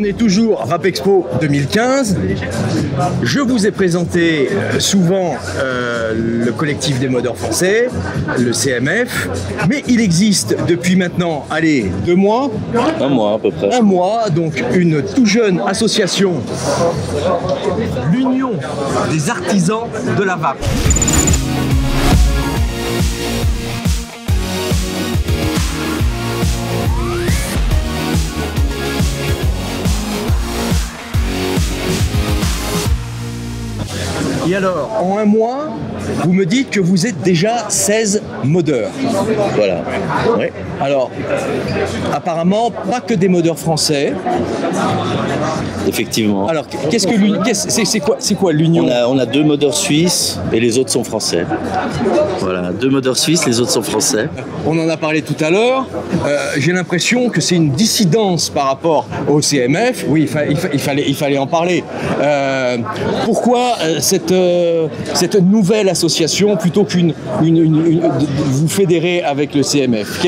On est toujours à Vapexpo 2015. Je vous ai présenté souvent le collectif des modeurs français, le CMF, mais il existe depuis maintenant, allez, 2 mois. Un mois à peu près. Un mois, donc une tout jeune association, l'Union des artisans de la vape. Et alors, en un mois, vous me dites que vous êtes déjà 16 modeurs. Voilà. Oui. Alors, apparemment, pas que des modeurs français. Effectivement. Alors, c'est quoi l'union? On a 2 modeurs suisses et les autres sont français. Voilà, 2 modeurs suisses, les autres sont français. On en a parlé tout à l'heure. J'ai l'impression que c'est une dissidence par rapport au CMF. Oui, il fallait en parler. Pourquoi cette nouvelle association plutôt qu'une vous fédérer avec le CMF?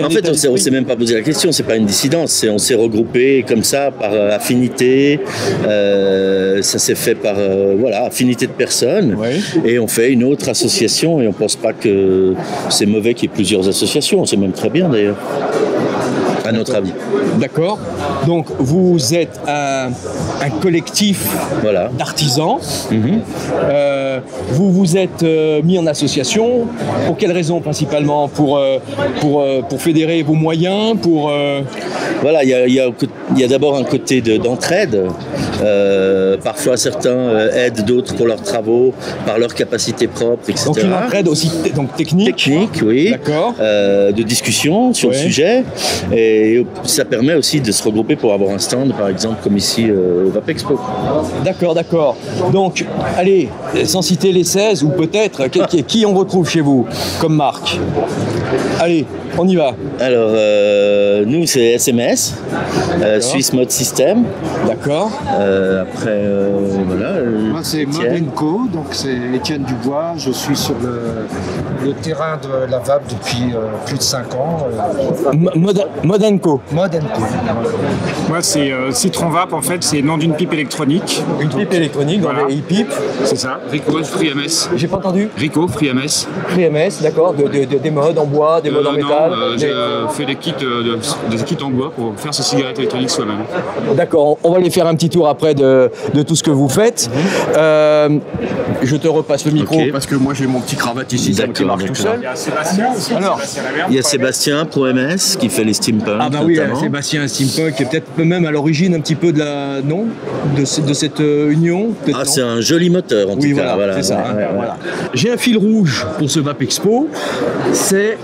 En fait, on ne s'est même pas posé la question. C'est pas une dissidence. On s'est regroupé comme ça par affinité. Ça s'est fait par affinité de personnes. Oui. Et on fait une autre association. Et on pense pas que c'est mauvais qu'il y ait plusieurs associations. C'est même très bien d'ailleurs. À notre avis. D'accord. Donc vous êtes un collectif d'artisans. Vous vous êtes mis en association. Pour quelles raisons principalement? Pour fédérer vos moyens, Voilà, il y a d'abord un côté d'entraide. Parfois certains aident d'autres pour leurs travaux, par leur capacité propre, etc. Donc une entraide aussi technique. Technique, oui. D'accord. De discussion sur le sujet. Et ça permet aussi de se regrouper pour avoir un stand, par exemple, comme ici au Vapexpo. D'accord. Donc, allez, sans citer les 16, ou peut-être, qui on retrouve chez vous comme marque? Allez, on y va. Alors, nous, c'est SMS, Swiss Mode System. D'accord. Après, voilà. Moi, c'est Mode & Co, donc c'est Étienne Dubois. Je suis sur le terrain de la vape depuis plus de 5 ans. Mode & Co. Mode & Co. Moi, c'est Citron Vape, en fait, c'est le nom d'une pipe électronique. Une pipe électronique, Voilà. dans les e-pipes. C'est ça. Rico, FreeMS. J'ai pas entendu. Rico, FreeMS. FreeMS, d'accord, des modes en bois, des modes en métal. J'ai fait des kits en bois pour faire ces cigarettes électroniques soi-même. D'accord, on va aller faire un petit tour après de tout ce que vous faites. Je te repasse le micro parce que moi j'ai mon petit cravate ici qui marche tout seul. Il y a Sébastien aussi. Alors, Il y a Sébastien pour MS qui fait les steampunk. ah bah oui, notamment. Sébastien Steampunk est peut-être même à l'origine un petit peu de cette union. Ah, c'est un joli moteur en tout cas. Voilà, c'est ça. Voilà. J'ai un fil rouge pour ce Vapexpo, c'est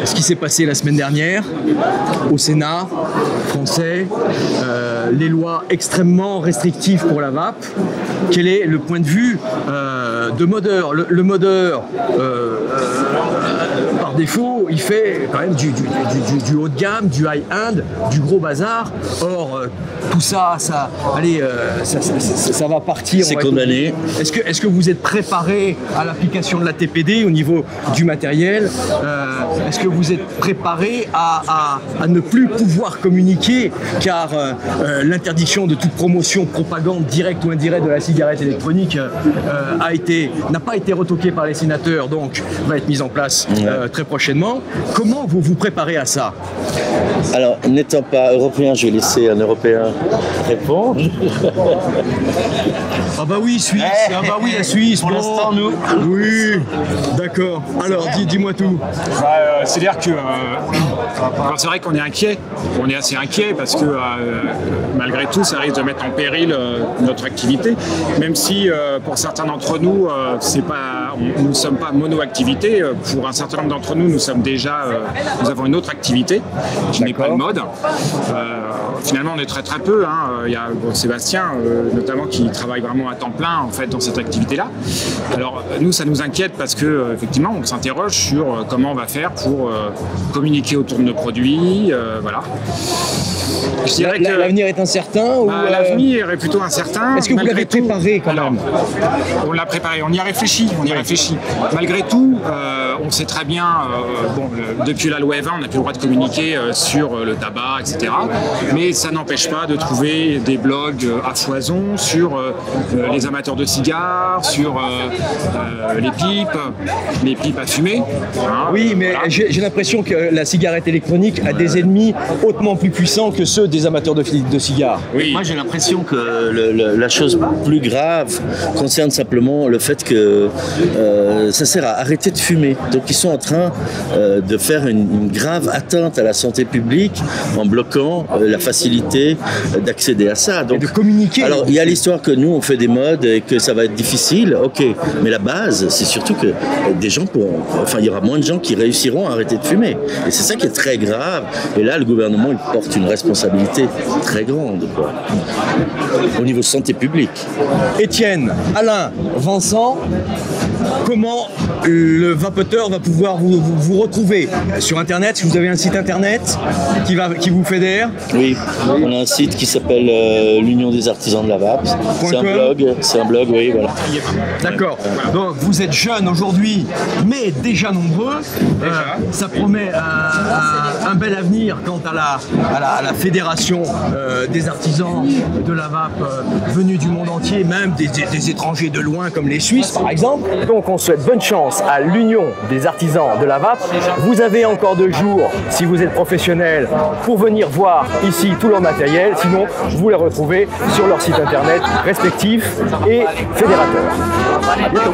ce qui s'est passé la semaine dernière au Sénat français, les lois extrêmement restrictives pour la vape. Quel est le point de vue de modeur? Le modeur, par défaut, il fait quand même du haut de gamme, du high-end, du gros bazar. Or, tout ça, ça va partir. C'est condamné. Est-ce que vous êtes préparé à l'application de la TPD au niveau du matériel? Est-ce que vous êtes préparé à ne plus pouvoir communiquer car l'interdiction de toute promotion, propagande directe ou indirecte de la cigarette électronique n'a pas été retoquée par les sénateurs, donc va être mise en place très prochainement. Comment vous vous préparez à ça? Alors, n'étant pas européen, je vais laisser un Européen répondre. Ah bah oui, Suisse. Ah bah oui, la Suisse. Pour l'instant, nous. Oui, d'accord. Alors, dis-moi tout. C'est-à-dire que c'est vrai qu'on est inquiet. On est assez inquiet parce que malgré tout, ça risque de mettre en péril notre activité. Même si pour certains d'entre nous, nous ne sommes pas mono-activité. Pour un certain nombre d'entre nous, nous avons une autre activité qui n'est pas le mode. Finalement, on est très très peu. Il y a Sébastien, notamment, qui travaille vraiment à temps plein en fait dans cette activité-là. Alors nous, ça nous inquiète parce que effectivement, on s'interroge sur comment on va faire pour pour communiquer autour de nos produits. Voilà. Je dirais que l'avenir est incertain ou l'avenir est plutôt incertain. Est-ce que vous l'avez préparé quand même? On l'a préparé, on y a réfléchi, Malgré tout, on sait très bien, depuis la loi E20, on n'a plus le droit de communiquer sur le tabac, etc. Mais ça n'empêche pas de trouver des blogs à foison sur les amateurs de cigares, sur les pipes à fumer. Hein, oui, mais voilà. J'ai l'impression que la cigarette électronique a des ennemis hautement plus puissants que ceux des amateurs de cigares. Oui. Moi, j'ai l'impression que la chose plus grave concerne simplement le fait que ça sert à arrêter de fumer. Donc, ils sont en train de faire une grave atteinte à la santé publique en bloquant la facilité d'accéder à ça. Donc, et de communiquer. Alors, il y a l'histoire que nous, on fait des modes et que ça va être difficile, ok. Mais la base, c'est surtout que des gens il y aura moins de gens qui réussiront à arrêter de fumer. Et c'est ça qui est très grave. Et là, le gouvernement, il porte une responsabilité très grande, quoi, au niveau santé publique. Étienne, Alain, Vincent, comment le vapoteur va pouvoir vous retrouver sur Internet? Si vous avez un site Internet qui vous fédère? Oui, on a un site qui s'appelle l'Union des artisans de la vape. C'est un blog, oui, voilà. D'accord. Donc vous êtes jeunes aujourd'hui, mais déjà nombreux. Ça promet un bel avenir quant à la fédération des artisans de la vape venus du monde entier, même des étrangers de loin comme les Suisses par exemple. Donc on souhaite bonne chance à l'Union des artisans de la vape. Vous avez encore 2 jours, si vous êtes professionnel, pour venir voir ici tout leur matériel. Sinon, vous les retrouvez sur leur site internet respectif et fédérateur. À bientôt.